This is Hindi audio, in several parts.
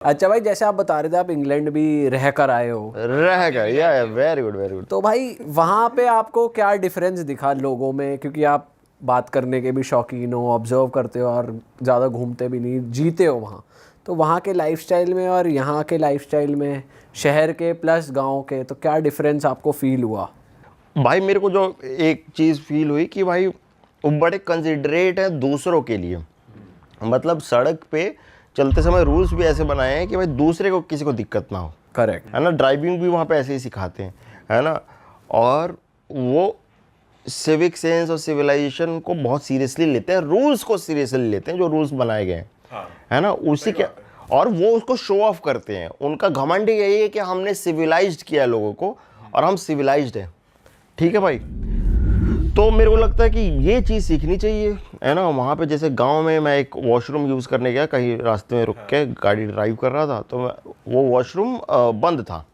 अच्छा भाई, जैसे आप बता रहे थे आप इंग्लैंड भी रह कर आए हो। या वेरी गुड वेरी गुड। तो भाई वहाँ पे आपको क्या डिफरेंस दिखा लोगों में, क्योंकि आप बात करने के भी शौकीन हो, ऑब्जर्व करते हो और ज़्यादा घूमते भी नहीं, जीते हो वहाँ। तो वहाँ के लाइफस्टाइल में और यहाँ के लाइफस्टाइल में, शहर के प्लस गांव के, तो क्या डिफरेंस आपको फील हुआ? भाई मेरे को जो एक चीज़ फील हुई कि भाई वो बड़े कंसिडरेट है दूसरों के लिए। मतलब सड़क पे चलते समय रूल्स भी ऐसे बनाए हैं कि भाई दूसरे को किसी को दिक्कत ना हो। करेक्ट है ना, ड्राइविंग भी वहाँ पे ऐसे ही सिखाते हैं, है ना। और वो सिविक सेंस और सिविलाइजेशन को बहुत सीरियसली लेते हैं, रूल्स को सीरियसली लेते हैं जो रूल्स बनाए गए हैं। है ना, उसी के और वो उसको शो ऑफ करते हैं। उनका घमंड यही है कि हमने सिविलाइज्ड किया है लोगों को और हम सिविलाइज्ड हैं। ठीक है भाई, तो मेरे को लगता है कि ये चीज़ सीखनी चाहिए, है ना। वहाँ पे जैसे गांव में मैं एक वॉशरूम यूज़ करने गया, कहीं रास्ते में रुक के गाड़ी ड्राइव कर रहा था, तो वो वॉशरूम बंद था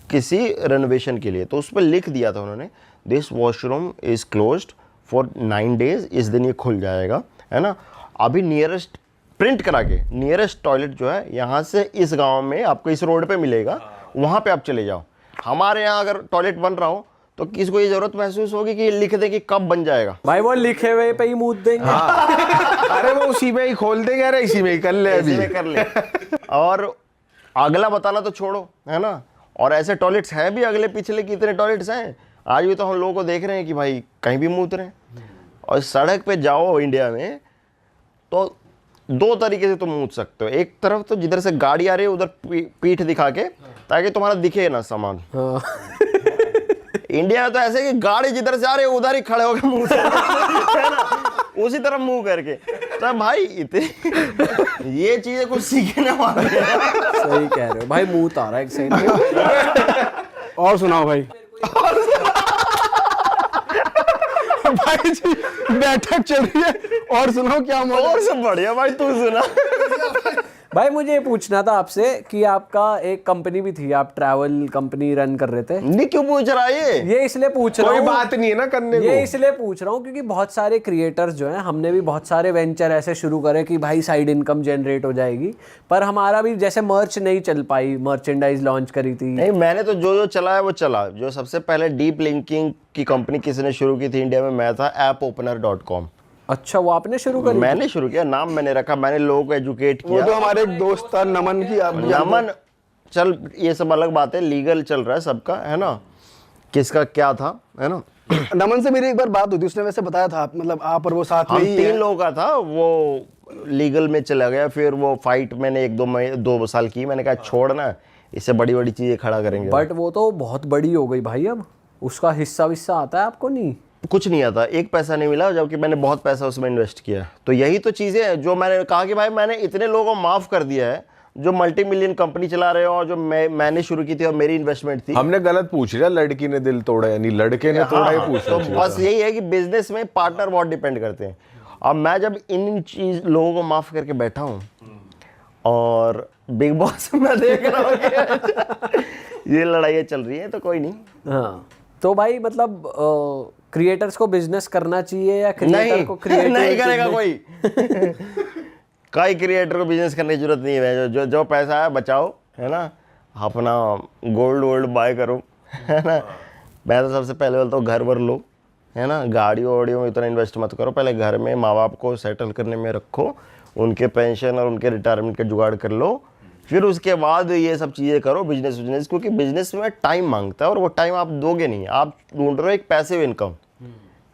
किसी रेनोवेशन के लिए। तो उस पर लिख दिया था उन्होंने, this washroom is closed for 9 days, इस दिन ये खुल जाएगा, है ना। अभी नियरेस्ट प्रिंट करा के नियरेस्ट टॉयलेट जो है यहाँ से इस गाँव में आपको इस रोड पर मिलेगा, वहाँ पर आप चले जाओ। हमारे यहाँ अगर टॉयलेट बन रहा हो तो किसको ये जरूरत महसूस होगी कि ये लिख दे कि कब बन जाएगा। भाई, वो लिखे हुए पे ही मूत देंगे। अरे वो उसी में ही खोल देंगे, अरे इसी में ही कर ले, अभी कर ले। और अगला बताना तो छोड़ो, है ना। और ऐसे टॉयलेट्स हैं भी अगले पिछले कितने टॉयलेट्स हैं, आज भी तो हम लोगों को देख रहे हैं कि भाई कहीं भी मूत रहे हैं। और सड़क पे जाओ इंडिया में तो 2 तरीके से तुम मूत सकते हो। एक तरफ तो जिधर से गाड़ी आ रही है उधर पीठ दिखा के, ताकि तुम्हारा दिखे ना सामान। इंडिया में तो ऐसे कि गाड़ी जिधर से आ रही है उधर ही खड़े होकर मुंह है ना, उसी तरफ मुंह करके। तो भाई इतनी ये चीजें कुछ सीखने वाले हैं। सही कह रहे हो भाई, मुंह आ रहा है एक साइड। और सुनाओ भाई। भाई जी बैठक चल रही है, और सुनाओ क्या और सब बढ़िया भाई, तू सुना। भाई मुझे ये पूछना था आपसे कि आपका एक कंपनी भी थी, आप ट्रैवल कंपनी रन कर रहे थे। नहीं क्यों पूछ रहा है ये इसलिए पूछ रहा हूँ, कोई बात नहीं है ना करने को। ये इसलिए पूछ रहा हूँ क्योंकि बहुत सारे क्रिएटर्स जो हैं, हमने भी बहुत सारे वेंचर ऐसे शुरू करे कि भाई साइड इनकम जनरेट हो जाएगी, पर हमारा भी जैसे मर्च नहीं चल पाई, मर्चेंडाइज लॉन्च करी थी। नहीं, मैंने तो जो चला है वो चला। जो सबसे पहले डीप लिंकिंग की कंपनी किसने शुरू की थी इंडिया में, मैं था AppOpener.com। अच्छा, वो आपने शुरू करी? मैंने शुरू किया, नाम मैंने रखा, मैंने लोगों को एजुकेट किया। वो तो हमारे एक दोस्त था नमन की, नमन, चल ये सब अलग बात है, लीगल चल रहा है सबका, है ना, किसका क्या था, है ना। नमन से मेरी एक बार बात हुई थी, उसने वैसे बताया था, मतलब आप और वो साथ में हम ही 3 लोगों का था, वो लीगल में चला गया। फिर वो फाइट मैंने 1-2 साल की, मैंने कहा छोड़ना, इससे बड़ी बड़ी चीजें खड़ा करेंगे। बट वो तो बहुत बड़ी हो गई भाई, अब उसका हिस्सा विस्सा आता है आपको? नहीं, कुछ नहीं आता, 1 पैसा नहीं मिला, जबकि मैंने बहुत पैसा उसमें इन्वेस्ट किया। तो यही तो चीज़ें हैं जो मैंने कहा कि भाई मैंने इतने लोगों को माफ़ कर दिया है जो मल्टी मिलियन कंपनी चला रहे हो, और जो मैंने शुरू की थी और मेरी इन्वेस्टमेंट थी। हमने गलत पूछ लिया, लड़की ने दिल तोड़ा यानी लड़के ने तोड़ा, ही पूछ तो बस यही है कि बिजनेस में पार्टनर बहुत डिपेंड करते हैं। अब मैं जब इन चीज लोगों को माफ़ करके बैठा हूँ और बिग बॉस में देख रहा हूँ कि ये लड़ाइयाँ चल रही है, तो कोई नहीं। हाँ, तो भाई मतलब क्रिएटर्स को बिजनेस करना चाहिए या क्रिएटर को क्रिएटर नहीं करेगा कोई। कोई क्रिएटर को बिजनेस करने की जरूरत नहीं है। जो पैसा है बचाओ, है ना, अपना गोल्ड वोल्ड बाय करो, है ना। मैं तो सबसे पहले बोलता हूँ घर वर लो, है ना, गाड़ियों वाड़ियों में इतना इन्वेस्ट मत करो, पहले घर में माँ बाप को सेटल करने में रखो, उनके पेंशन और उनके रिटायरमेंट का जुगाड़ कर लो, फिर उसके बाद ये सब चीज़ें करो बिजनेस। क्योंकि बिजनेस में टाइम मांगता है और वो टाइम आप दोगे नहीं, आप ढूंढ रहे हो एक पैसिव इनकम,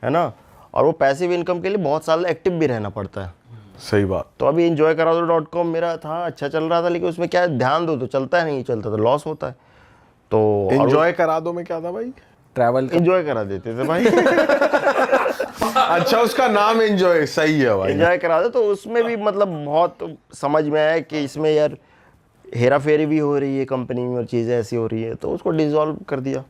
है ना। और वो पैसिव इनकम के लिए बहुत साल एक्टिव भी रहना पड़ता है। सही बात। तो अभी enjoykaraado.com मेरा था, अच्छा चल रहा था, लेकिन उसमें क्या है, ध्यान दो तो चलता है, नहीं चलता तो लॉस होता है। तो एंजॉय करा दो में क्या था भाई? ट्रैवल एंजॉय करा देते थे भाई। अच्छा, उसका नाम एंजॉय, सही है भाई, एंजॉय करा दो। तो उसमें भी मतलब बहुत समझ में आया कि इसमें यार हेरा फेरी भी हो रही है कंपनी में और चीज़ें ऐसी हो रही है, तो उसको डिसॉल्व कर दिया।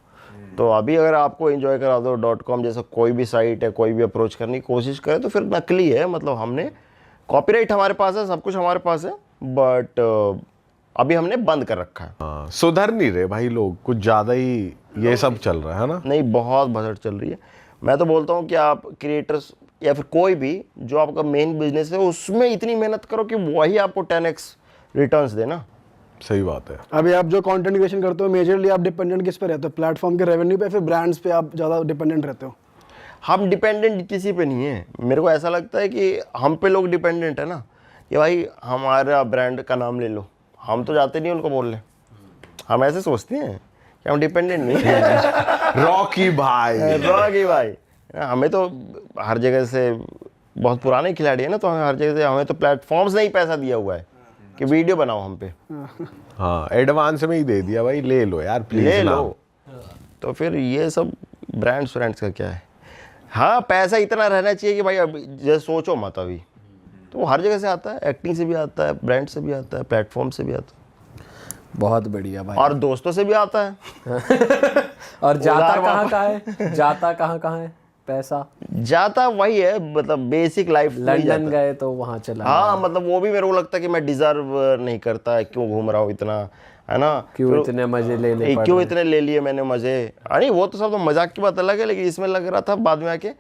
तो अभी अगर आपको enjoykaraado.com जैसा कोई भी साइट है, कोई भी अप्रोच करने की कोशिश करे तो फिर नकली है। मतलब हमने कॉपीराइट हमारे पास है, सब कुछ हमारे पास है, बट अभी हमने बंद कर रखा है। सुधर नहीं रहे भाई लोग, कुछ ज़्यादा ही ये सब चल रहा है ना। नहीं, बहुत भसड़ चल रही है। मैं तो बोलता हूँ कि आप क्रिएटर्स या फिर कोई भी जो आपका मेन बिजनेस है उसमें इतनी मेहनत करो कि वही आपको 10x रिटर्न्स दे ना। सही बात है। अभी आप जो कंटेंट क्रिएशन करते हो मेजरली आप डिपेंडेंट किस पे रहते हो, प्लेटफॉर्म के रेवेन्यू पे, फिर ब्रांड्स पे आप ज़्यादा डिपेंडेंट रहते हो? हम डिपेंडेंट किसी पे नहीं है। मेरे को ऐसा लगता है कि हम पे लोग डिपेंडेंट है ना, कि भाई हमारा ब्रांड का नाम ले लो, हम तो जाते नहीं उनको बोलने, हम ऐसे सोचते हैं कि हम डिपेंडेंट नहीं है। रॉकी भाई हमें तो हर जगह से बहुत पुराने खिलाड़ी है ना, तो हमें हर जगह से, हमें तो प्लेटफॉर्म्स ने ही पैसा दिया हुआ है कि वीडियो बनाओ हम पे। हाँ, एडवांस में ही दे दिया भाई, ले लो यार प्लीज, ले लो। तो फिर ये सब ब्रांड्स का क्या है। हाँ, पैसा इतना रहना चाहिए कि भाई अभी जैसे सोचो मत, अभी तो हर जगह से आता है, एक्टिंग से भी आता है, ब्रांड से भी आता है, प्लेटफॉर्म से भी आता है, बहुत बढ़िया भाई। और दोस्तों से भी आता है। और जाता कहाँ है पैसा? जाता वही है, मतलब बेसिक लाइफ। लंदन गए तो वहाँ चला। हाँ, मतलब वो भी मेरे को लगता है कि मैं डिजर्व नहीं करता, क्यों घूम रहा हूँ इतना, है ना, क्यों इतने मजे लेने पड़ क्यों इतने ले लिए मैंने मजे। अरे वो तो सब तो मजाक की बात अलग है, लेकिन इसमें लग रहा था बाद में आके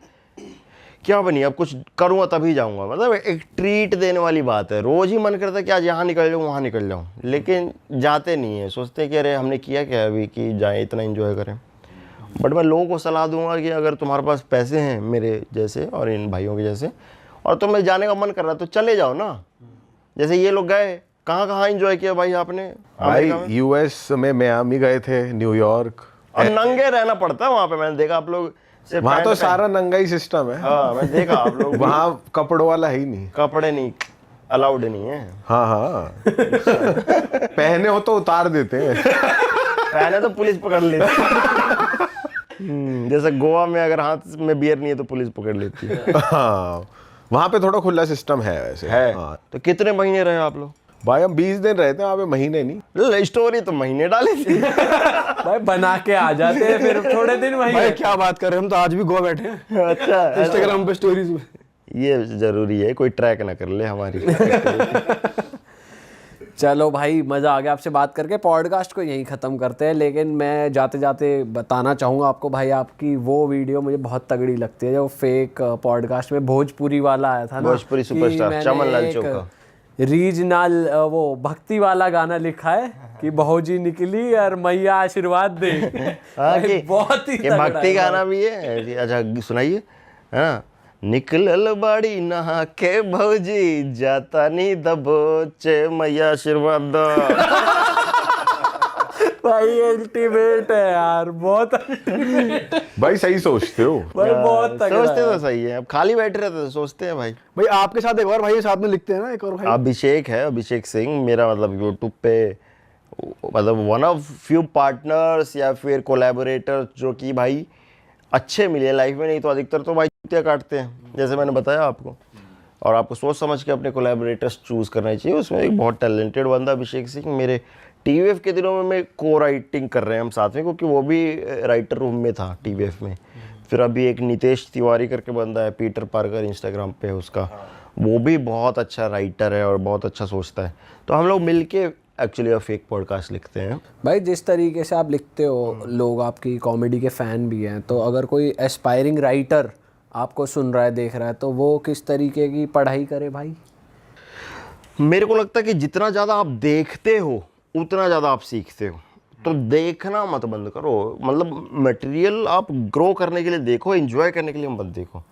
क्या बनी, अब कुछ करूँगा तभी जाऊँगा, मतलब एक ट्रीट देने वाली बात है। रोज ही मन करता है कि आज यहाँ निकल जाऊँ वहाँ निकल जाऊँ, लेकिन जाते नहीं है, सोचते हैं कि अरे हमने किया क्या अभी कि जाएँ इतना एंजॉय करें। बट मैं लोगों को सलाह दूंगा कि अगर तुम्हारे पास पैसे हैं मेरे जैसे और इन भाइयों के जैसे, और तुम्हें जाने का मन कर रहा है तो चले जाओ ना। जैसे ये लोग गए, कहाँ कहाँ एंजॉय किया भाई आपने? भाई यूएस में मियामी गए थे, न्यूयॉर्क, और नंगे रहना पड़ता है वहाँ पे। मैंने देखा आप लोग वहाँ तो सारा नंगा ही सिस्टम है। हाँ, मैं देखा आप लोग वहाँ कपड़ों वाला ही नहीं, कपड़े नहीं अलाउड नहीं है। हाँ पहने हो तो उतार देते हैं। पहले तो पुलिस पकड़ लेती। जैसे गोवा में अगर हाथ में बियर नहीं है तो पुलिस पकड़ लेती है। हाँ, वहाँ पे थोड़ा खुला सिस्टम है वैसे। है। हाँ। तो कितने महीने रहे आप लोग? भाई हम 20 दिन रहते हैं वहाँ पे, महीने नहीं। स्टोरी तो महीने डाली थी। भाई बना के आ जाते हैं, फिर थोड़े दिन वहीं। भाई क्या बात कर रहे हैं, हम तो आज भी गोवा बैठे हैं। अच्छा, इंस्टाग्राम पे स्टोरीज में। ये जरूरी है, कोई ट्रैक ना कर ले हमारी। चलो भाई, मज़ा आ गया आपसे बात करके। पॉडकास्ट को यहीं ख़त्म करते हैं, लेकिन मैं जाते जाते बताना चाहूँगा आपको भाई, आपकी वो वीडियो मुझे बहुत तगड़ी लगती है जो फेक पॉडकास्ट में भोजपुरी वाला आया था ना, भोजपुरी सुपरस्टार चमन लाल चौका, रीजनल वो भक्ति वाला गाना लिखा है कि बहुजी निकली और मैया आशीर्वाद दे। बहुत ही भक्ति गाना भी है। अच्छा सुनाइए। हाँ, निकलल बाड़ी नहा के भौजी जाता नी दबोचे मैया आशीर्वाद। भाई अल्टीमेट है यार, बहुत भाई सही सोचते हो भाई, बहुत तगड़ा सोचते तो सही है, अब खाली बैठे रहते तो सोचते हैं भाई। भाई आपके साथ एक और भाई साथ में लिखते हैं ना, एक और भाई अभिषेक है, अभिषेक सिंह मेरा मतलब यूट्यूब पे मतलब वन ऑफ फ्यू पार्टनर्स या फिर कोलैबोरेटर जो कि भाई अच्छे मिले लाइफ में, नहीं तो अधिकतर तो भाई चूतिया काटते हैं जैसे मैंने बताया आपको। और आपको सोच समझ के अपने कोलैबोरेटर्स चूज़ करना चाहिए। उसमें एक बहुत टैलेंटेड बंदा अभिषेक सिंह, मेरे टीवीएफ के दिनों में को राइटिंग कर रहे हैं हम साथ में, क्योंकि वो भी राइटर रूम में था टीवीएफ में। फिर अभी एक नितेश तिवारी करके बंदा है, पीटर पार्कर इंस्टाग्राम पे उसका, वो भी बहुत अच्छा राइटर है और बहुत अच्छा सोचता है। तो हम लोग मिलके एक्चुअली फेक पॉडकास्ट लिखते हैं। भाई जिस तरीके से आप लिखते हो, लोग आपकी कॉमेडी के फ़ैन भी हैं, तो अगर कोई एस्पायरिंग राइटर आपको सुन रहा है, देख रहा है, तो वो किस तरीके की पढ़ाई करे भाई? मेरे को लगता है कि जितना ज़्यादा आप देखते हो उतना ज़्यादा आप सीखते हो। तो देखना मत बंद करो, मतलब मटेरियल आप ग्रो करने के लिए देखो, एंजॉय करने के लिए मत देखो।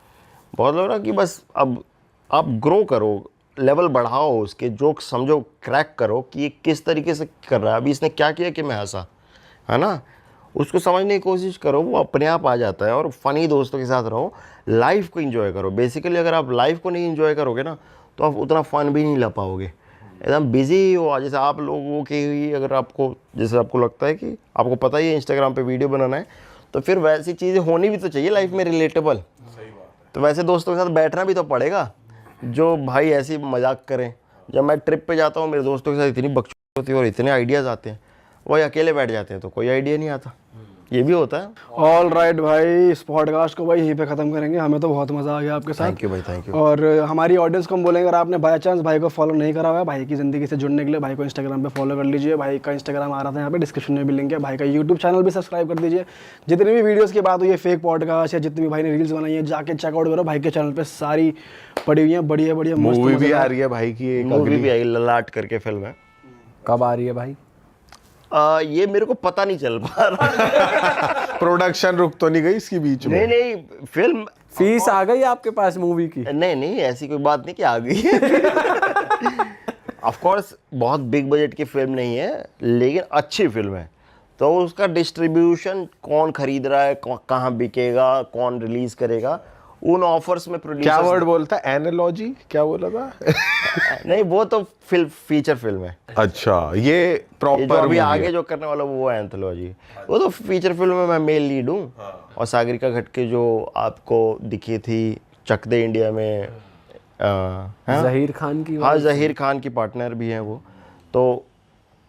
बहुत लोग ना कि बस अब आप ग्रो करो, लेवल बढ़ाओ उसके, जोक समझो, क्रैक करो कि ये किस तरीके से कर रहा है, अभी इसने क्या किया कि मैं हंसा, है ना, उसको समझने की कोशिश करो, वो अपने आप आ जाता है। और फनी दोस्तों के साथ रहो, लाइफ को एंजॉय करो। बेसिकली अगर आप लाइफ को नहीं एंजॉय करोगे ना तो आप उतना फन भी नहीं ला पाओगे, एकदम बिजी हो। जैसे आप लोगों के ही अगर आपको, जैसे आपको लगता है कि आपको पता ही है इंस्टाग्राम पे वीडियो बनाना है, तो फिर वैसी चीज़ें होनी भी तो चाहिए लाइफ में, रिलेटेबल। तो वैसे दोस्तों के साथ बैठना भी तो पड़ेगा जो भाई ऐसी मजाक करें। जब मैं ट्रिप पे जाता हूँ मेरे दोस्तों के साथ इतनी बकचोदी होती है और इतने आइडियाज़ आते हैं, वही अकेले बैठ जाते हैं तो कोई आइडिया नहीं आता। ये भी होता है। ऑल राइट भाई, इस पॉडकास्ट को भाई यहीं पे ख़त्म करेंगे। हमें तो बहुत मज़ा आ गया आपके साथ। थैंक यू भाई, थैंक यू। और हमारी ऑडियंस को हम बोलेंगे, अगर आपने बाय चांस भाई को फॉलो नहीं करा हुआ है, भाई की ज़िंदगी से जुड़ने के लिए भाई को इंस्टाग्राम पे फॉलो कर लीजिए। भाई का इंस्टाग्राम आ रहा था यहाँ पे डिस्क्रिप्शन में भी लिंक है। भाई का यूट्यूब चैनल भी सब्सक्राइब कर दीजिए। जितनी भी वीडियोज़ की बात हुई है, फेक पॉडकास्ट या जितनी भी भाई ने रील्स बनाई है, जाके चेकआउट करो। भाई के चैनल पर सारी पड़ी हुई हैं, बढ़िया बढ़िया मूवी भी आ रही है भाई की, एक मूवी भी आई, ललाट करके फिल्म है, कब आ रही है भाई? ये मेरे को पता नहीं चल पा रहा। प्रोडक्शन रुक तो नहीं गई इसकी बीच में? नहीं नहीं, फिल्म फीस आ गई आपके पास मूवी की? नहीं नहीं, ऐसी कोई बात नहीं कि आ गई है। ऑफ कोर्स बहुत बिग बजट की फिल्म नहीं है, लेकिन अच्छी फिल्म है। तो उसका डिस्ट्रीब्यूशन कौन खरीद रहा है, कहाँ बिकेगा, कौन रिलीज करेगा, उन ऑफर्स में प्रोड्यूसर क्या वर्ड बोलता है? एनालॉजी क्या बोला था? नहीं, वो तो फीचर फिल्म है। अच्छा, ये ये जो प्रॉपर अभी आगे जो करने वाला वो है एंथोलॉजी। वो तो फीचर फिल्म में मैं मेल लीड हूँ। और सागरिका घटके जो आपको दिखी थी चक दे इंडिया में, हाँ? जहीर खान की? हाँ, जहीर खान की पार्टनर भी हैं वो, तो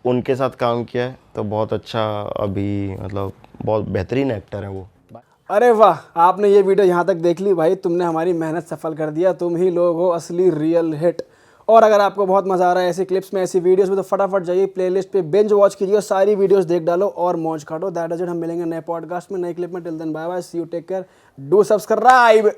उनके साथ काम किया है। तो बहुत अच्छा, अभी मतलब बहुत बेहतरीन एक्टर है वो। अरे वाह, आपने ये वीडियो यहाँ तक देख ली भाई, तुमने हमारी मेहनत सफल कर दिया। तुम ही लोग हो असली रियल हिट। और अगर आपको बहुत मज़ा आ रहा है ऐसी क्लिप्स में, ऐसी वीडियोस में, तो फटाफट जाइए प्लेलिस्ट पे बिंज वॉच कीजिए और सारी वीडियोस देख डालो और मौज काटो। That is it. हम मिलेंगे नए पॉडकास्ट में, नए क्लिप में। Till then bye bye, see you, take care, do subscribe.